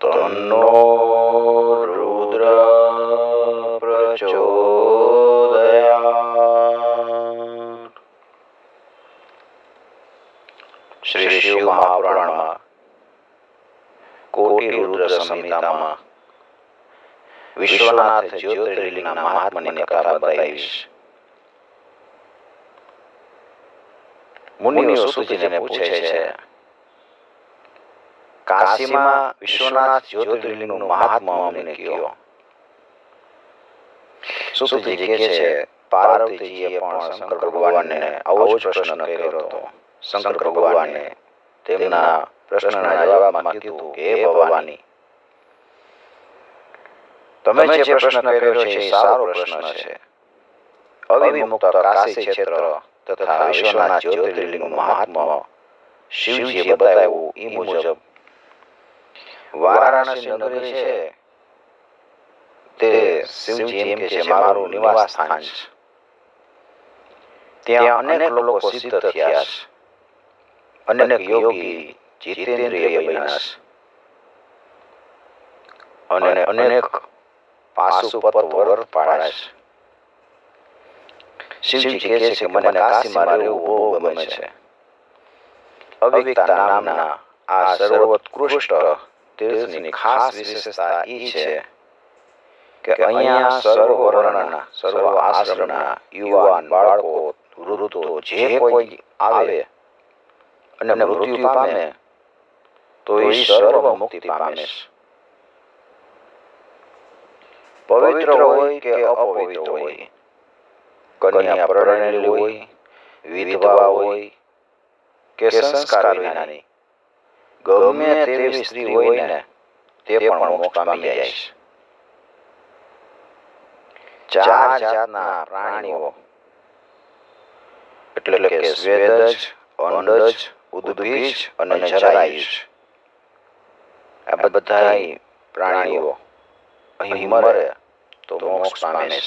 તન્નો રુદ્ર પ્રચોદયાત. શ્રી શિવ મહાપુરાણમાં કોટિ રુદ્ર સંહિતામાં વિશ્વનાથ જ્યોતિર્લિંગના મહાત્મ્યની કથા બતાવીશ. મુનિઓ સુતજીને પૂછે છે, કાશીમાં વિશ્વનાથ જ્યોતિર્લિંગનું મહાત્મ્ય અમને કહો. સુતજી કહે છે, પાર્વતીજીએ પણ શંકર ભગવાનને આવો જ પ્રશ્ન કર્યો હતો. શંકર ભગવાને તેમના પ્રશ્નના જવાબમાં કીધું કે, હે ભવાની, તમે જે પ્રશ્ન કર્યો છે એ સારો પ્રશ્ન છે. અવિમુક્ત કાશી ક્ષેત્ર તથા વિશ્વનાથ જ્યોતિર્લિંગનું મહાત્મ્ય શિવજીએ બતાવ્યું એ મુજબ વારાણસી નગરી છે તે શિવજી એમ કે છે મારું નિવાસ સ્થાન છે. ત્યાં અનેક લોકો સિદ્ધ થયા છે. અનેક યોગી જીતેન્દ્રિય બન્યા છે અને અનેક પાશુપત વ્રત પાળ્યા છે. શિવજી કહે છે કે મને કાશીમાં રહેવું બહુ ગમે છે. અવિક્તા નામના આ સર્વોત્કૃષ્ટ તીર્થની ખાસ વિશેષતા એ છે કે અહીંયા સર્વ વર્ણના, સર્વ આશ્રમના યુવાન, બાળકો, વૃદ્ધો જે કોઈ આવે અને મૃત્યુ પામે તો એ સર્વ મુક્તિ પામે છે. પવિત્ર હોય કે અપવિત્ર હોય, કન્યા પરણેલી હોય, વિધવા હોય કે સંસ્કાર વિનાની, ગમે તેવી સ્ત્રી હોય ને તે પણ મોક્ષ પામી જાય છે. ચાર જાતના પ્રાણીઓ એટલે કે સ્વેદજ, અંડજ, ઉદભીજ અને જરાયુજ, આ બધા પ્રાણીઓ અહીં મરે તો મોક્ષ પામે છે.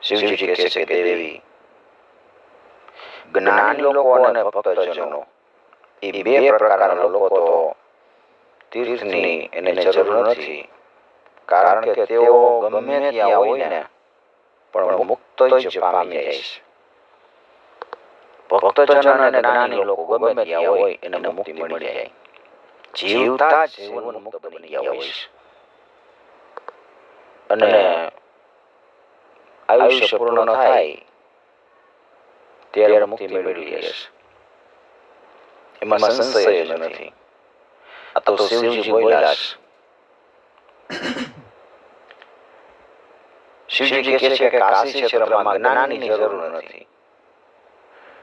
શિવજી કહે છે કે દેવી, જ્ઞાની લોકો અને ભક્તજનો એ બે પ્રકારના લોકો તો તીર્થની એને જરૂર નથી, કારણ કે તેઓ ગમે ત્યાં હોય ને પણ મુક્ત જ પામી જાય છે. ભક્તજન અને જ્ઞાની લોકો ગમે ત્યાં હોય એને મુક્તિ મળી જાય, જીવતા જીવન મુક્ત બની ગયા હોય છે અને આયુષ્ય પૂર્ણ થાય ત્યારે મુક્તિ મેળવી લે છે. એમાં સંશય જ નથી. આ તો શિવજી બોલ્યા છે. શિવજી કહે છે કે કાશી ક્ષેત્રમાં જ્ઞાનની જરૂર નથી,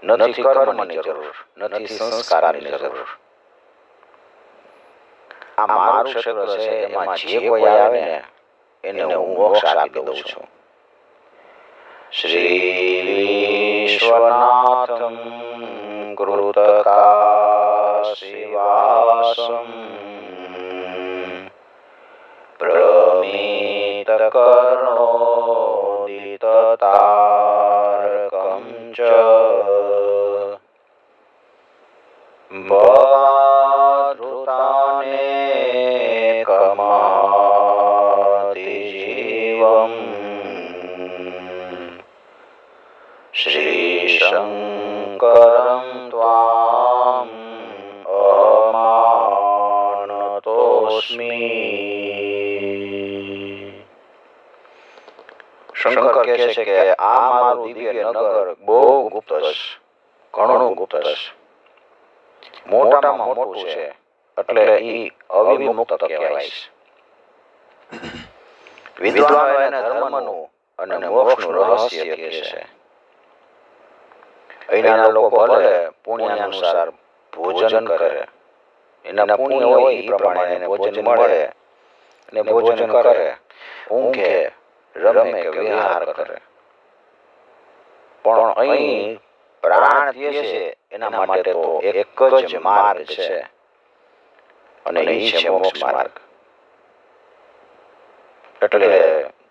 નથી કર્મની જરૂર, નથી સંસ્કારની જરૂર. આ મારું ક્ષેત્ર છે, એમાં જે કોઈ આવે ને એને હું મોક્ષ આપી દઉં છું. શ્રી વિશ્વનાથમ કૃતકાશીવાસમ પ્રમિતકર્ણોદિતતારકં ચ ભવાધૃતાનેકમાતિજીવમ શ્રી શંકરં ત્વામ અમાનતોસ્મિ. શંકર કહે છે કે આ મારું દિવ્ય નગર બહુ ગુપ્ત છે, ઘણું ગુપ્ત છે, મોટામાં મોટું છે, એટલે એ અવિમુક્ત કહેવાય છે. વિદ્વાનો એને ધર્મનું અને મોક્ષનું રહસ્ય કહે છે. અહીંના લોકો ભલે પુણ્ય અનુસાર ભોજન કરે, એના પુણ્ય હોય એ પ્રમાણે એને ભોજન મળે અને ભોજન કરે, ઊંઘે, રમે કે વિહાર કરે, પણ અહીં પ્રાણ જે છે એના માટે તો એક જ માર્ગ છે અને એ છે મોક્ષ માર્ગ. એટલે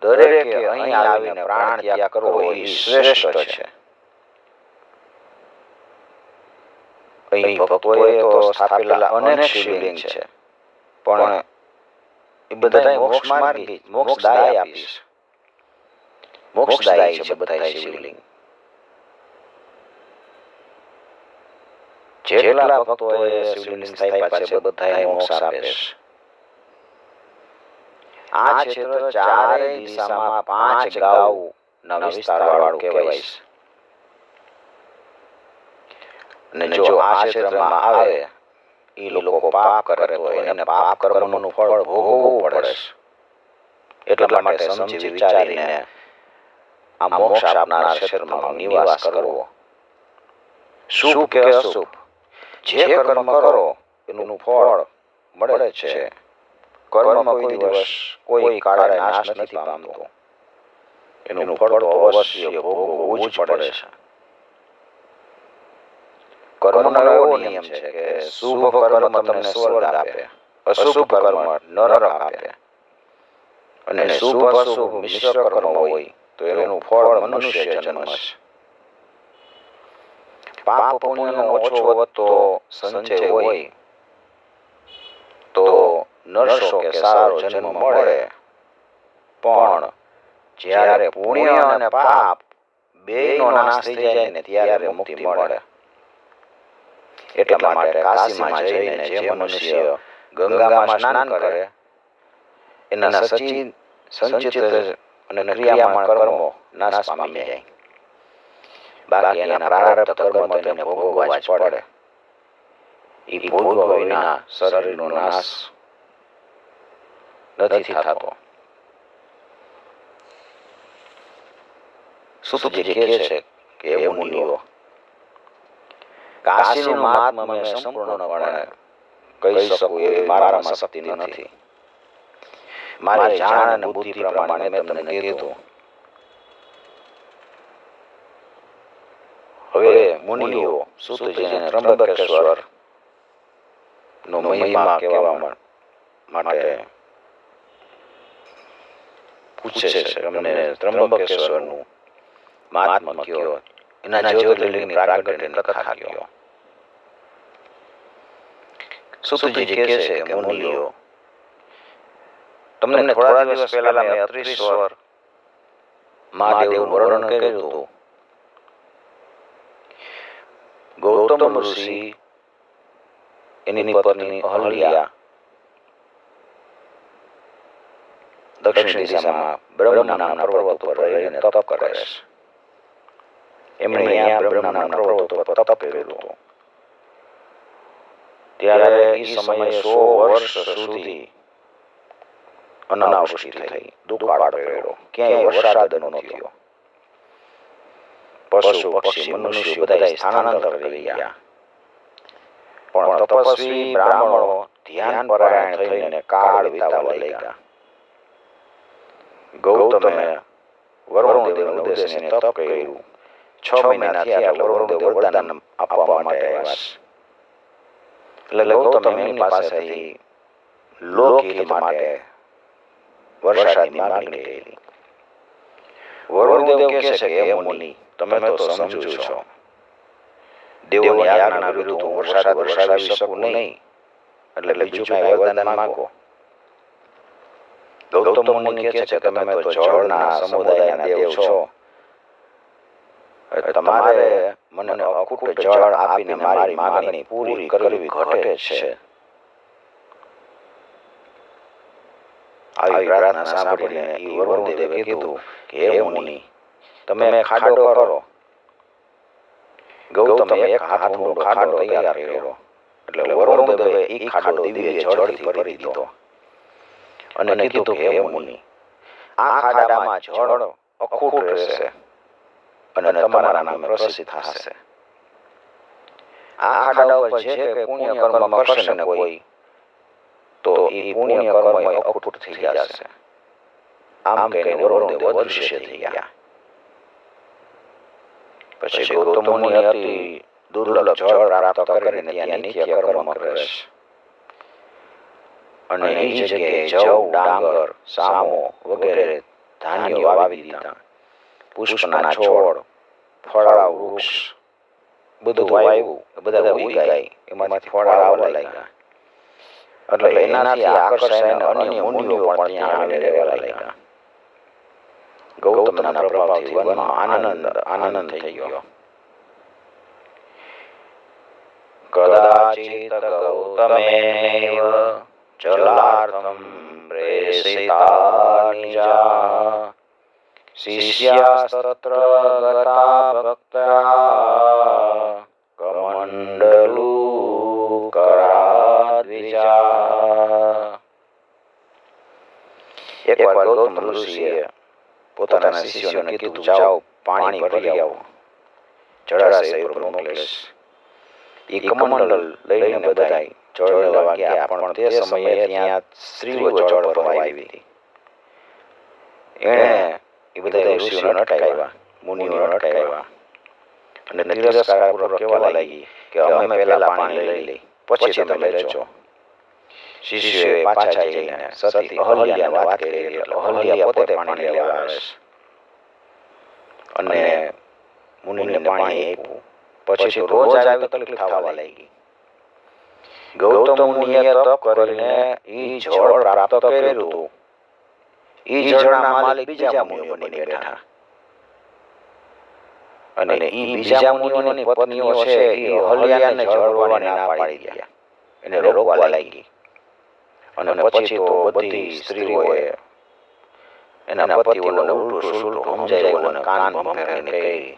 દરેકે અહીં આવીને પ્રાણ ત્યાગ કરવો એ શ્રેષ્ઠ છે. અહીં ભક્તોએ તો સ્થાપેલા અનેક શિવલિંગ છે, પણ એ બધા મોક્ષ માર્ગી, મોક્ષદાય આપીશ, મોક્ષદાયી છે બધા શિવલિંગ. જેટલા ભક્તોએ શિવલિંગ સ્થાપ્યા છે બધાએ મોક્ષ આપીશ. આ ક્ષેત્ર ચારેય દિશામાં 5 ગાઉના વિસ્તારવાળું કહેવાય છે. અને જો આ ક્ષેત્રમાં આવે એ લોકો પાપ કરે તો એને પાપ કર્મનું ફળ ભોગવવું પડે છે. એટલા માટે સમજી વિચારીને આ મોક્ષ આપનાર ક્ષેત્રમાં નિવાસ કરવો. શુભ કે અશુભ, જે કર્મ કરો એનું ફળ મળે છે. કર્મ કોઈ દિવસ કોઈ કાળે નાશ નથી પામતો, એનું ફળ તો અવશ્ય ભોગવવું જ પડે છે. કર્મનો એવો નિયમ છે કે શુભ કર્મ તમને સ્વર્ગ આપે, અશુભ કર્મ નરક આપે, અને શુભ અશુભ મિશ્ર કર્મ હોય તો એનું ફળ મનુષ્ય જન્મ છે. પાપ પુણ્યનો ઓછો વધતો સંચય હોય તો નરસો કે સારો જન્મ મળે, પણ જ્યારે પુણ્ય અને પાપ બેયનો નાશ થઈ જાય ને ત્યારે મુક્તિ મળે. એટલા માટે કાશીમાં જઈને જે મનુષ્ય ગંગામાં સ્નાન કરે એના સંચિત અને ક્રિયામાન કર્મો નાશ પામી જાય. બાકી એના પ્રારબ્ધ કર્મ તો એને ભોગવવા જ પડે. એ ભોગવ્યા વિના શરીરનો નાશ નથી થતો. સુતજી કહે છે કે હે મુનિઓ, કાશીનું મહાત્મ્ય મેં સંપૂર્ણપણે કહી શકું એવી મારામાં શક્તિ નથી. મારી જાણ અને બુદ્ધિ પ્રમાણે મેં તમને કીધું. હવે મુનિઓ સુતજીને ત્રંબકેશ્વર નો મહિમા કહેવા માટે પૂછે છે. અમને ત્રંબકેશ્વરનું મહાત્મ્ય કયો, એના જ્યોતિર્લિંગની પ્રાગટ્યની કથા કયો. સુતજી કહે છે કે મુનિઓ, તમને થોડા દિવસ પહેલા મેં અત્રીશ્વર મહાદેવનું વર્ણન કર્યું હતું. ગૌતમ ઋષિ એની પત્ની અહલ્યા દક્ષિણ દિશામાં બ્રહ્મ નામના પર્વત પર રહીને તપ કરે છે. એમણે અહીંયા બ્રહ્મ નામના પર્વત પર તપ કર્યું હતું. ત્યારે એ સમયે 100 વર્ષ સુધી અનાવૃષ્ટિ થઈ, દુકાળ પડ્યો, ક્યાંય વરસાદ ન થયો. પશુ પક્ષી મનુષ્યો બધા સ્થાનાંતર કરી ગયા. પણ તપસ્વી બ્રાહ્મણો ધ્યાન પરાયણ થઈને કાળ વિતાવવા લાગ્યા. ગૌતમે વરુણદેવને ઉદ્દેશીને તપ કર્યું. 6 મહિના થયા એટલે વરુણદેવ વરદાન આપવા માટે આવ્યા. એટલે ગૌતમે એમની પાસેથી લોકહિત માટે વરસાદની માગણી કરી. વરુણદેવ કહે છે કે હે મુનિ, તમે તો સમજો છો, દેવોની આજ્ઞા વિરુદ્ધ હું વરસાદ વરસાવી શકું નહીં, એટલે બીજું કાંઈ વરદાન માંગો. ગૌતમ મુનિ કહે છે કે તમે તો જળના સમુદાયના દેવ છો, તમારે મને અખૂટ જળ આપીને મારી માગણી પૂરી કરવી ઘટે છે. આવી પ્રાર્થના સાંભળીને વરુણદેવે કીધું કે હે મુનિ, તમે ખાડો કરો. ગૌતમે એક હાથ ઊંડો ખાડો તૈયાર કર્યો. એટલે વરુણદેવે એ ખાડો દિવ્ય જળથી ભરી દીધો અને કીધું કે હે મુનિ, આ ખાડામાં જળ અખૂટ રહેશે અને તમારા નામે પ્રસિદ્ધ થશે. આ ખાડા ઉપર જે કંઈ પુણ્ય કર્મ કરશે ને કોઈ, તો એ પુણ્ય કર્મ અખૂટ થઈ જશે. આમ કહીને વરુણદેવ અદૃશ્ય થઈ ગયા. પછી ગૌતમ મુનિ અતિ દુર્લભ જળ પ્રાપ્ત કરીને ત્યાં નિત્ય કર્મ કરે છે. અને એ જગ્યાએ જવ, ડાંગર, સામો વગેરે ધાન્યો વાવી દીધા. પુષ્પના છોડ, ફળાવ વૃક્ષ બધું વાવ્યું, બધા ઉગી ગયા, એમાંથી ફળ આવવા લાગ્યા. એટલે એનાથી આકર્ષાઈને અન્ય મુનિઓ પણ ત્યાં આવીને રહેવા લાગ્યા. ગૌતમના પ્રભાવથી વનમાં આનંદ થઈ ગયો. કદાચિત ગૌતમેનૈવ જલાર્થમ પ્રેષિતા નિજા શિષ્યાસ્તત્ર ગતા ભક્ત્યા કમંડલુ કરાદ્વિજા. એકવાર ગૌતમ ઋષિએ પોતાના શિષ્યોને કીધું, જાઓ પાણી ભરી આવો, જળાશય પર મોકલેશ. એ કમંડલ લઈને બધાય જળ લેવા ગયા, પણ તે સમયે ત્યાં સ્ત્રીઓ જળ ભરવા આવી હતી. એણે એ બધા ઋષિઓને અટકાવ્યા, મુનિઓને અટકાવ્યા અને તિરસ્કારપૂર્વક કહેવા લાગી કે અમે પહેલા પાણી લઈ લઈ, પછી તમે લેજો. શિષ્યોએ પાછા જઈને સતી અહલ્યાને વાત કરી, એટલે અહલ્યા પોતે પાણી લેવા આવે અને મુનિને પાણી આપ્યું. પછી રોજ આવી તકલીફ થવા લાગી. ગૌતમ મુનિએ તપ કરીને એ જળ પ્રાપ્ત કર્યું હતું. એ જળના માલિક બીજા મુનિઓ બની બેઠા અને એ બીજા મુનિઓની પત્નીઓ છે એ અહલ્યાને જળ વાળવાને ના પાડી ગયા, એને રોકવા લાગી. અને પછી તો બધી સ્ત્રીઓએ એના પતિઓને ઉલટું સુલટું સમજાવ્યું અને કાન ભંભેરીને કહી.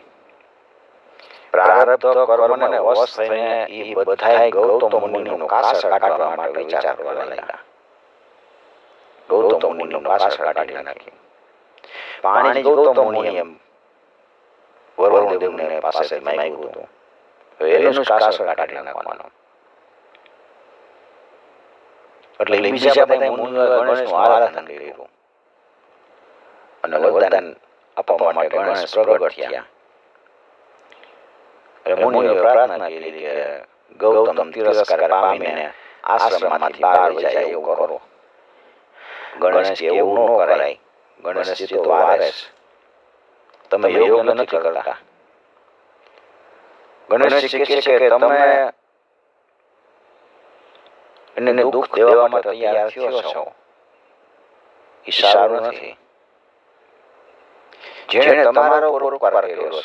પ્રારબ્ધ કર્મને વશ થઈને એ બધાય ગૌતમ મુનિનું કાસળ કાઢવા માટે વિચાર કરવા લાગ્યા. ગૌતમ મુનિનું કાસળ કાઢી નાખી. પાણી ગૌતમ મુનિએ વરુણદેવને પાસે માંગ્યું હતું, એનું કાસળ કાઢી નાખવાનું. એટલે બીજા બધા મુનિઓએ ગણેશનું આરાધન કર્યું અને વરદાન આપવા માટે ગણેશ પ્રગટ થયા. મુનિઓએ પ્રાર્થના કરી કે ગૌતમ તિરસ્કાર પામીને આશ્રમમાંથી બહાર જાય એવું કરો. ગણેશ કે એવું ન કરાય, ગણેશજી તો વારેસ, તમે યોગ્ય નથી કરતા. ગણેશજી કહે છે કે તમે એને દુઃખ દેવા માટે તૈયાર થયો છો, એ સારું નથી. જેણે તમારો ઉપર ઉપકાર કર્યો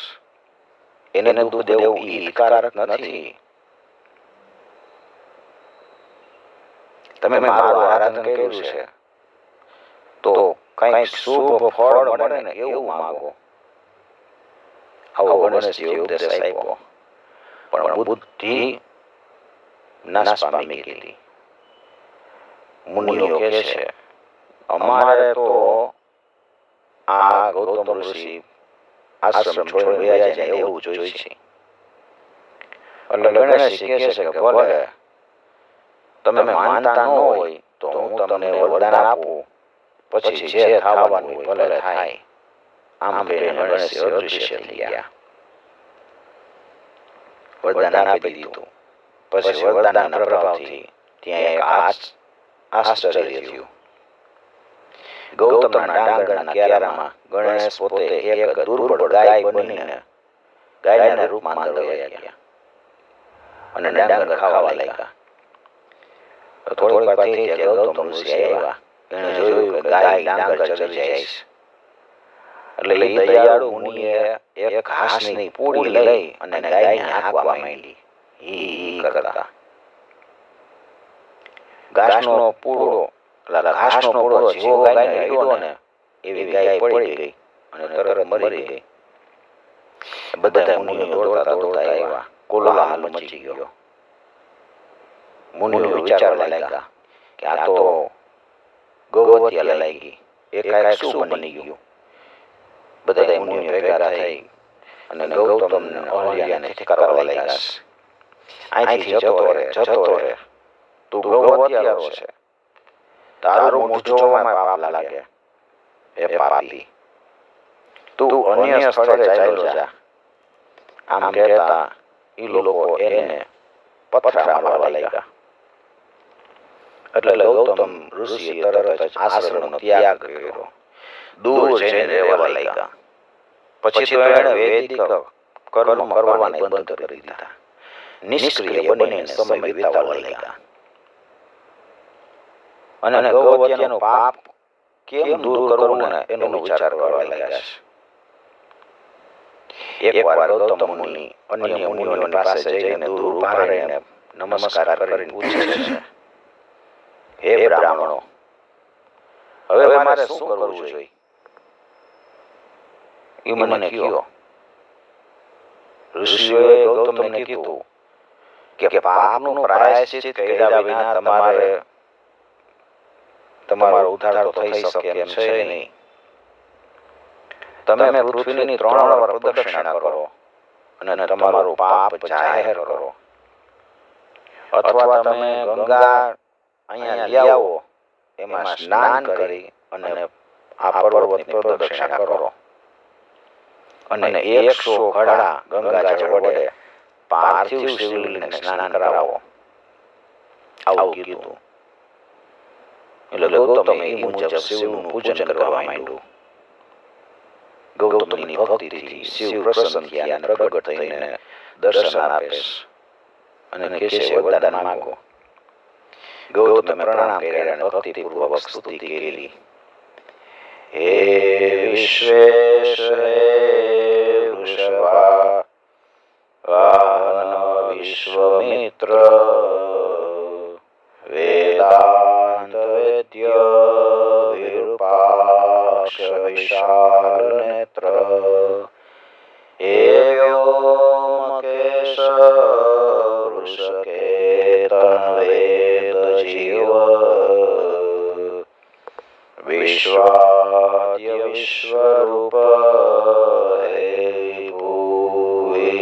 એને દુઃખ દેવું એ હિતકારક નથી. તમે મારું આરાધન કર્યું છે તો કંઈક શુભ ફળ મળે ને એવું માંગો. આવો ગણેશજીએ ઉપદેશ આપ્યો, પણ બુદ્ધિ નાશ પામી ગઈ. મુનિઓ કહે છે, અમારે તો આ ગૌતમ ઋષિ આશ્રમ છોડીને વયા જાય એવું જોઈએ છે. એટલે ગણેશજી કહે છે કે ભલે તમે માનતા ન હોય તો હું તમને વરદાન આપું, પછી જે થવાનું હોય ભલે થાય. આમ કહીને ગણેશજી અદૃશ્ય થઈ ગયા. વરદાન આપી દીધું. પછી વરદાનના પ્રભાવથી ત્યાં એક આશ્ચર્ય થયું. ગૌતમના ડાંગરના ક્યારામાં ગણેશ પોતે એક દુર્બળ ગાય બનીને ગાયના રૂપમાં અંદર વયા ગયા અને ડાંગર ખાવા લાગ્યા. થોડીક વાર થઈ ત્યાં ગૌતમ ઋષિ આવ્યા. એણે જોયું કે ગાય ડાંગર ચરી જાય છે. એટલે એ દયાળુ મુનિએ એક ઘાસની પૂડી લઈ અને ગાયને હાંકવા માંડી. ઈ કરતા ઘાસનો પૂડો જેવો ગાયને અડ્યો ને એવી ગાય પડી ગઈ અને તરત મરી ગઈ. બધા મુનિઓ દોડતા દોડતા આવ્યા. કોલાહલ મચી ગયો. મુનિઓ વિચારવા લાગ્યા કે આ તો ગૌવત્યા લાગી, એકાએક શું બની ગયું. બધા મુનિઓ ભેગા થઈ અને ગૌતમને અહલ્યાને ઠીકારવા લાગ્યા. અહીંથી જતો રહે, તું ગૌવત્યારો છે, તારું મોઢું જોવામાં પાપ લાગે. એ પાપી, તું અન્ય સ્થળે ચાલ્યો જા. આમ કહેતા એ લોકો એને પથરા મારવા લાગ્યા. એટલે ગૌતમ ઋષિએ તરત જ આશ્રમનો ત્યાગ કર્યો, દૂર જઈને રહેવા લાગ્યા. પછી તો એણે વૈદિક કર્મ કરવાને બંધ કરી દીધા. નિષ્ક્રિય બનીને સમય વિતાવવા લાગ્યા. અને ગૌહત્યાનું પાપ કેમ દૂર કરવું ને એનો વિચાર કરવા લાગ્યા છે. એકવાર ગૌતમ મુનિ અન્ય મુનિઓની પાસે જઈને દૂર ઊભા રહીને નમસ્કાર કરીને પૂછે છે, હે બ્રાહ્મણો, હવે મારે શું કરવું જોઈએ? એ મને કયો. ઋષિઓએ ગૌતમને કીધું કે પાપનું પ્રાયશ્ચિત કર્યા વિના તમારો ઉદ્ધાર તો થઈ શકે એમ છે નહીં. તમે પૃથ્વીની 3 વાર પ્રદક્ષિણા કરો અને તમારું પાપ જાહેર કરો, અથવા તમે ગંગા અહીંયા લઈ આવો, એમાં સ્નાન કરી અને આ પર્વતની પ્રદક્ષિણા કરો અને 100 ઘડા ગંગાજળ વડે પાર્થિવ શિવલિંગને સ્નાન કરાવો. આવું કીધું. એટલે ગૌતમે એ મુજબ શિવનું પૂજન કરવા માંડ્યું. ગૌતમની ભક્તિથી શિવ પ્રસન્ન થયા અને પ્રગટ થઈને દર્શન આપે અને કહે છે, વરદાન માંગો. ગૌતમે પ્રણામ કર્યા અને ભક્તિપૂર્વક સ્તુતિ કરી. હે વિશ્વેશ્વરે વૃષભા વાહન વિશ્વમિત્ર વેદાંત વેદ્ય વિરૂપાક્ષ વિશાલ નેત્ર હે વ્યોમકેશ વૃષકેતન વેદ જીવ વિશ્વાદ્ય વિશ્વરૂપ હે ભૂવિશ્વવંદ્ય.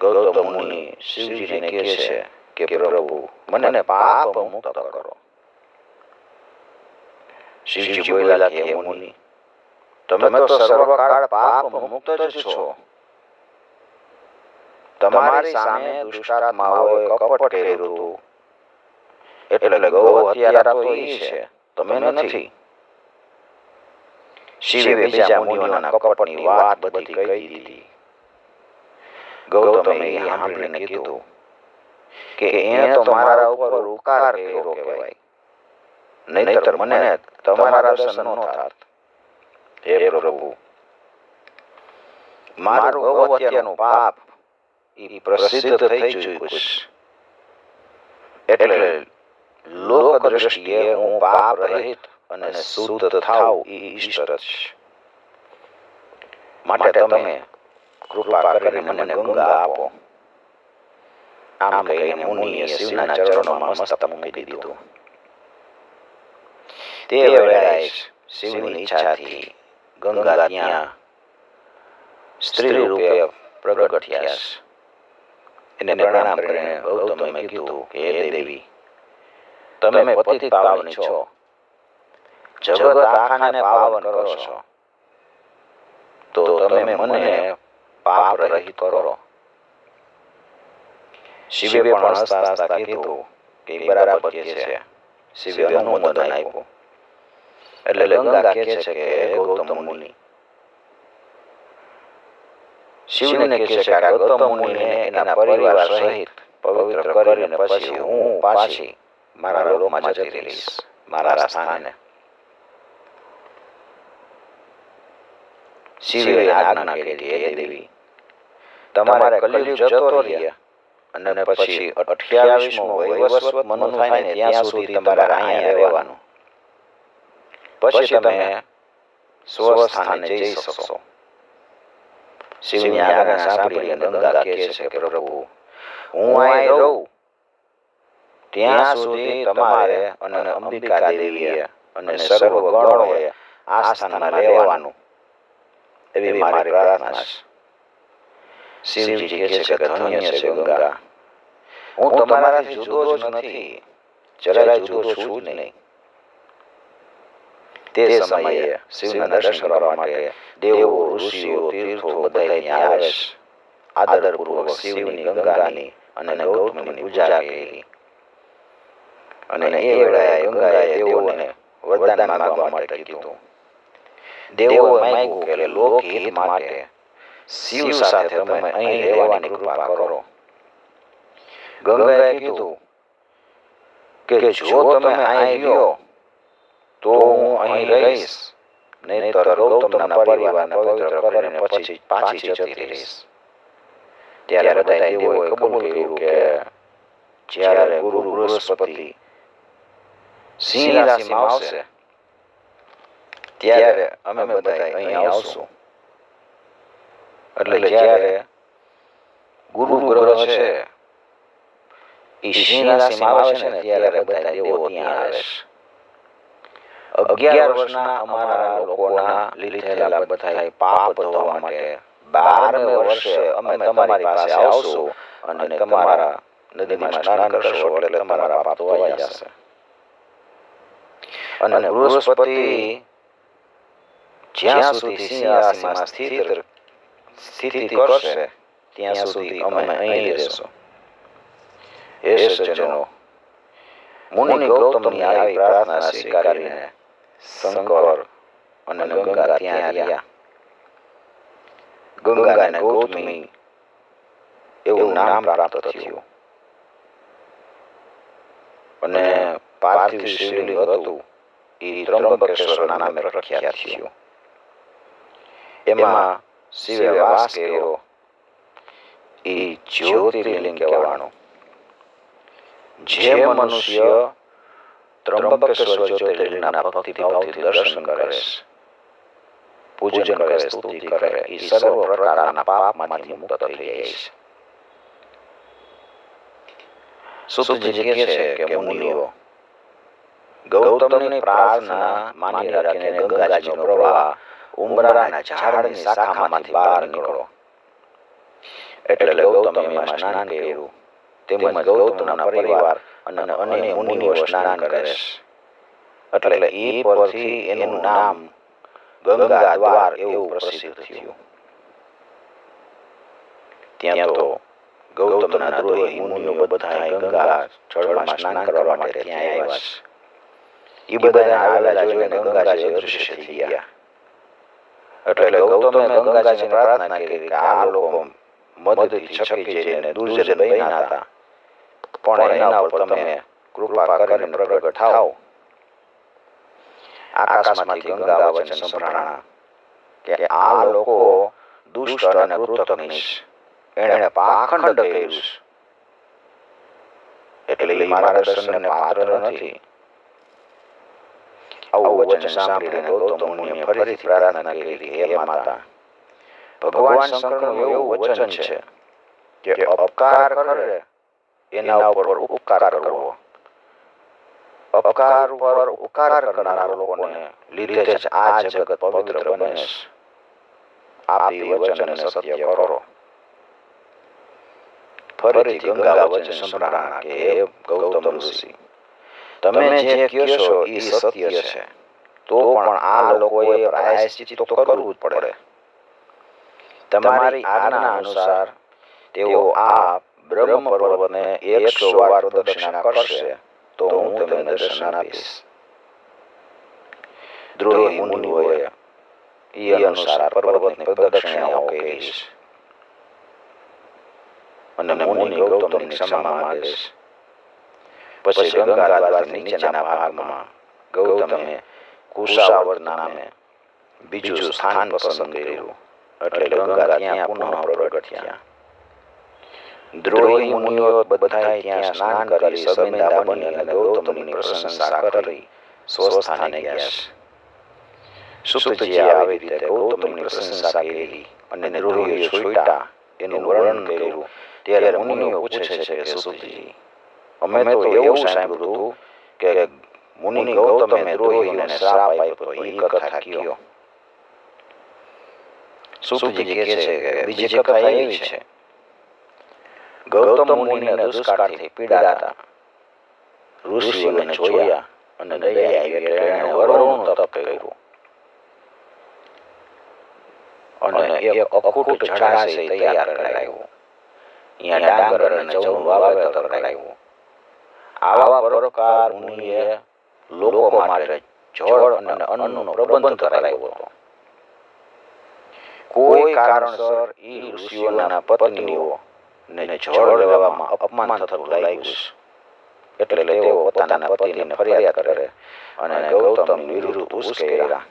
ગૌતમ મુનિ શિવજીને કહે છે કે પ્રભુ, મને પાપ મુક્ત કરો. શિવજી બોલ્યા કે હે મુનિ, તમે તો સર્વકાળ પાપ મુક્ત જ છો. તમારી સામે દુષ્ટાત્માઓએ કપટ કર્યું હતું, એટલે ગૌ હત્યારા તો એ છે, તમે નથી. શિવે બીજા મુનિઓના કપટની વાત બધી કહી દીધી. ગૌતમે એ સાંભળીને કીધું કે એ તો મારા ઉપર ઉપકાર કર્યો કહેવાય, નહીતર મને તમારા દર્શન ન થાત. હે પ્રભુ, મારું ગૌહત્યાનું પાપ એ પ્રસિદ્ધ થઈ ચૂક્યું છે, એટલે લોક દ્રષ્ટિએ હું પાપ રહિત અને શુદ્ધ થાવ એ ઈષ્ટ છે. માટે તમે કૃપા કરીને મને ગંગા આપો. આમ કહીને મુનિએ શિવના ચરણોમાં મસ્તક મૂકી દીધું. તે વેળાએ શિવની ઈચ્છાથી ગંગા ત્યાં સ્ત્રી રૂપે પ્રગટ થયા. એને પ્રણામ કરીને ગૌતમે કીધું કે હે દેવી, તમે પતિત પાવની છો, જગત આખાને પાવન કરો છો, તો તમે મને પાપ રહિત કરો. શિવે પણ હસતા હસતા કીધું કે બરાબર કહે છે. શિવે અનુમોદન આપ્યું. એટલે ગંગા કહે છે કે ગૌતમ મુનિ, શિવને કહે છે કે ગૌતમ મુનિને એના પરિવાર સહિત પવિત્ર કરીને પછી હું પાછી મારા લોકમાં જતી રહીશ, મારા સ્થાને. શિવે આજ્ઞા કરી, હે દેવી, તમારે કલયુગ જતો રહે અને પછી 28મો વૈવસ્વત મનુ થાય ને ત્યાં સુધી તમારે અહીંયા રહેવાનું. પછી તમે સ્વસ્થાને જઈ શકશો. શિવની આજ્ઞા સાંભળીને ગંગા કહે છે કે પ્રભુ, હું અહીં રહું ત્યાં સુધી તમારે અને અંબિકા દેવીએ અને સર્વ ગણોએ આ સ્થાનમાં રહેવાનું, એવી મારી પ્રાર્થના છે. શિવજી કહે છે કે ધન્ય છે ગંગા, હું તમારાથી જુદો જ નથી, જરાય જુદો છું જ નહીં. તે સમયે શિવના દર્શન કરવા માટે દેવો, ઋષિઓ, તીર્થો બધા ત્યાં આવે છે. આદરપૂર્વક શિવની, ગંગાની અને ગૌતમની પૂજા કરી. અને એ વેળાએ ગંગાએ દેવોને વરદાન માંગવા માટે કીધું. દેવોએ માંગ્યું કે લોકહિત માટે શિવ સાથે તમે અહીં રહેવાની કૃપા કરો. ગંગાએ કીધું કે જો તમે અહીં રહ્યો તો હું અહીં રહીશ, નહીંતર ગૌતમના પરિવારને પવિત્ર કરીને પછી પાછી જતી રહીશ. ત્યારે બધા દેવોએ કબૂલ કર્યું કે જ્યારે ગુરુ બૃહસ્પતિ સિંહ રાશિમાં આવશે ત્યારે અમે બધા અહીં આવશું. એટલે જ્યારે ગુરુ ગ્રહ છે એ સિંહ રાશિમાં આવે છે ને ત્યારે બધા દેવો ત્યાં આવે છે. 11 વર્ષના અમારા લોકોના લીધેલા બધા પાપ ધોવા માટે 12મે વર્ષે અમે તમારી પાસે આવશું અને તમારા નદીમાં સ્નાન કરશો એટલે તમારા પાપ ધોવાઈ જશે. અને બૃહસ્પતિ જ્યાં સુધી સિંહ રાશિમાં સ્થિતિ કરશે ત્યાં સુધી અમે અહીં રહેશું. હે સજ્જનો, મુનિ ગૌતમની આવી પ્રાર્થના સ્વીકારીને શંકર અને ગંગા ત્યાં રહ્યા. ગંગાને ગૌતમી એવું નામ પ્રાપ્ત થયું અને પાર્થિવ શિવલિંગ હતું એ ત્રંબકેશ્વર નામે પ્રખ્યાત થયું. એમાં શિવે વાસ કર્યો એ જ્યોતિર્લિંગ કહેવાનું. જે મનુષ્ય ત્રંબકેશ્વર જ્યોતિર્લિંગના ભક્તિભાવથી દર્શન કરે, પૂજન કરે, સ્તુતિ કરે, એ સર્વ પ્રકારના પાપમાંથી મુક્ત થઈ જાય છે. સુતજી કહે છે કે મુનિઓ, ગૌતમની પ્રાર્થના માની રાખીને ગંગાજીનો પ્રવાહ ઉંબરાના ઝાડની શાખામાંથી બહાર નીકળો. એટલે ગૌતમે એમાં સ્નાન કર્યું. તેમજ ગૌતમના પરિવાર અને અન્ય મુનિઓ સ્નાન કરે છે. એટલે એ પરથી એનું નામ ગંગા દ્વાર એવું પ્રસિદ્ધ થયું. ત્યાં તો ગૌતમના દ્રોહી મુનિઓ બધા ગંગા જળમાં સ્નાન કરવા માટે ત્યાં આવ્યા છે. એ બધા આવેલા જોઈને ગંગાજી અદૃશ્ય થઈ ગયા. એટલે ગૌતમે ગંગાજીને પ્રાર્થના કરી કે આ લોકો મદદથી છકી જઈને દુર્જન બન્યા હતા, પણ એના ઉપર તમે કૃપા કરીને પ્રગટ થાઓ. આકાશમાંથી ગંગા વચન સંભળાણા કે આ લોકો દુષ્ટ અને કૃતજ્ઞ છે, એણે પાખંડ કર્યું છે, એટલે એ મારા દર્શનને પાત્ર નથી. આવું વચન સાંભળીને ગૌતમ મુનિએ ફરીથી પ્રાર્થના કરી કે હે માતા, ભગવાન શંકરનું એવું વચન છે કે અપકાર કરે એના ઉપર ઉપકાર કરવો. અપકાર ઉપર ઉપકાર કરનારા લોકોને લીધે જ આ જગત પવિત્ર બને છે. આપ એ વચનને સત્ય કરો. ફરીથી ગંગા વચન સંભળાણા કે હે ગૌતમ ઋષિ, તમે જે કહો છો એ સત્ય છે, તો પણ આ લોકોએ પ્રાયશ્ચિત તો કરવું જ પડે. તમારી આજ્ઞા અનુસાર તેઓ આ બ્રહ્મ પર્વતને 100 વાર પ્રદક્ષિણા કરશે તો હું તેમને દર્શન આપીશ. દ્રોહી મુનિઓએ એ અનુસાર પર્વતની પ્રદક્ષિણાઓ કરી છે. અને મુનિ ગૌતમની ક્ષમા માંગે છે. પછી ગંગા દ્વારથી નીચેના ભાગમાં ગૌતમે કુશાવર્ત નામે બીજું સ્થાન પસંદ કર્યું. એટલે ગંગા ત્યાં પુનઃ પ્રગટ થયા. દ્રોહી મુનિઓ બધાય ત્યાં સ્નાન કરી સબેંધા બની અને ગૌતમની પ્રશંસા કરી સ્વસ્થાને ગયા છે. સુતજીએ આવી રીતે ગૌતમની પ્રશંસા કરી અને દ્રોહીઓ છૂટ્યા એનું વર્ણન કર્યું. ત્યારે મુનિઓ પૂછે છે કે સુતજી, અમે તો એવું સાંભળ્યું કે મુનિ ગૌતમે દ્રોહીઓને શ્રાપ આપ્યો તો એ કથા કયો. સુતજી કહે છે કે બીજી કથા એવી છે, ગૌતમ મુનિને દુષ્કાળથી પીડાતા ઋષિઓને જોયા અને દયા આવી એટલે એણે વરુણનું તપ કર્યું અને એક અખૂટ જળાશય તૈયાર કરાયું. અહીંયા ડાંગર અને જવનું વાવેતર કરાયું. આવા પરોપકાર મુનિએ લોકો માટે જળ અને અન્નનો પ્રબંધ કરાયો હતો. કોઈ કારણસર એ ઋષિઓના પત્નીઓ ને જળ લેવામાં અપમાન થતું લાગ્યું. એટલે તેઓ પોતાના પતિને ફરિયાદ કરે અને ગૌતમની વિરુદ્ધ ઉશ્કેર્યા.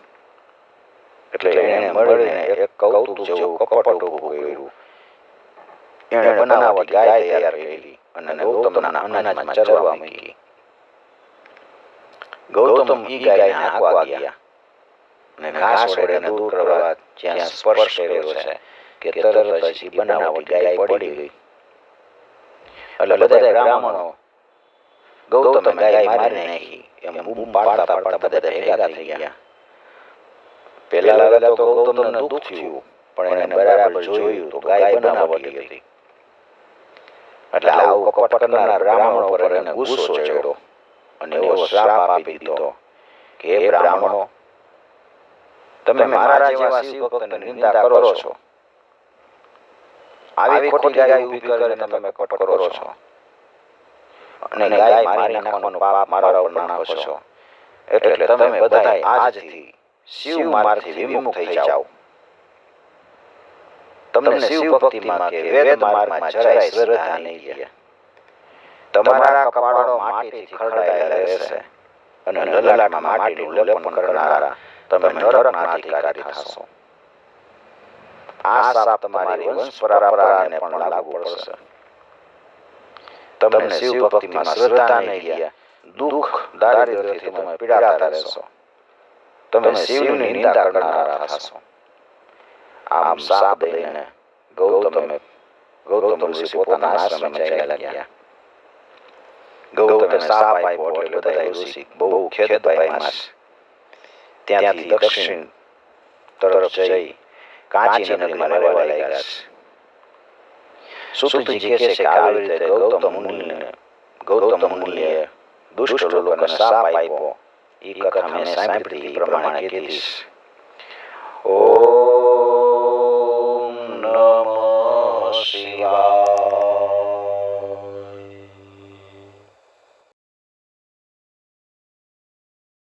એટલે એણે મળીને એક કૌતુક જેવું કપટ ઊભું કર્યું. એણે બનાવટી ગાય તૈયાર કરી અને ગૌતમના અનાજમાં ચરવા મૂકી. ગૌતમ ઈ ગાયને હાંકવા ગયા અને ઘાસ વડે દૂર કરવા જ્યાં સ્પર્શ કર્યો છે કે તરત જ ઈ બનાવટી ગાય પડી ગઈ. એટલે બધા બ્રાહ્મણો ગૌતમે ગાય મારી નાખી એમ બૂમ પાડતા પાડતા બધા ભેગા થઈ ગયા. પહેલા તો ગૌતમને દુઃખ થયું, પણ એને બરાબર જોયું તો ગાય બનાવટી હતી. એટલે આવું કપટ કરનાર બ્રાહ્મણો પર એને ગુસ્સો ચડ્યો અને એવો શ્રાપ આપી દીધો કે હે બ્રાહ્મણો, તમે મારા જેવા શિવ ભક્તની નિંદા કરો છો. આવી ખોટી ગાય ઊભી કરીને તમે કપટ કરો છો અને ગાય મારી નાખવાનું પાપ મારા ઉપર નાખો છો. એટલે તમે બધા આજથી શિવ માર્ગથી વિમુખ થઈ જાઓ. તમને શિવ ભક્તિમાં કે વેદ માર્ગમાં જરાય શ્રદ્ધા નહીં રહે. તમારા કપાળો માટીથી ખરડાયેલા રહેશે અને લલાટમાં માટીનું લેપન કરનારા તમે નરકના અધિકારી થશો. આ શાપ તમારી વંશ પરંપરાને પણ લાગુ પડશે. તમને શિવ ભક્તિમાં શ્રદ્ધા નહીં રહે, દુઃખ દારિદ્ર્યથી તમે પીડાતા રહેશો. તમે શિવની નિંદા કરનારા થશો. આમ શાપ દઈને ગૌતમ ઋષિ પોતાના આશ્રમે ચાલ્યા ગયા. ગૌતમે શાપ આપ્યો એટલે બધા ઋષિ બહુ ખેદ પામ્યા. ત્યાંથી દક્ષિણ તરફ જઈ કાંચી નદીમાં રહેવા લાગ્યા. સુતજી કહે છે કે આવી રીતે ગૌતમ મુનિએ દુષ્ટ લોકોને શાપ આપ્યો. એ કથા મેં સાંભળી એ પ્રમાણે કીધીશ. ઓ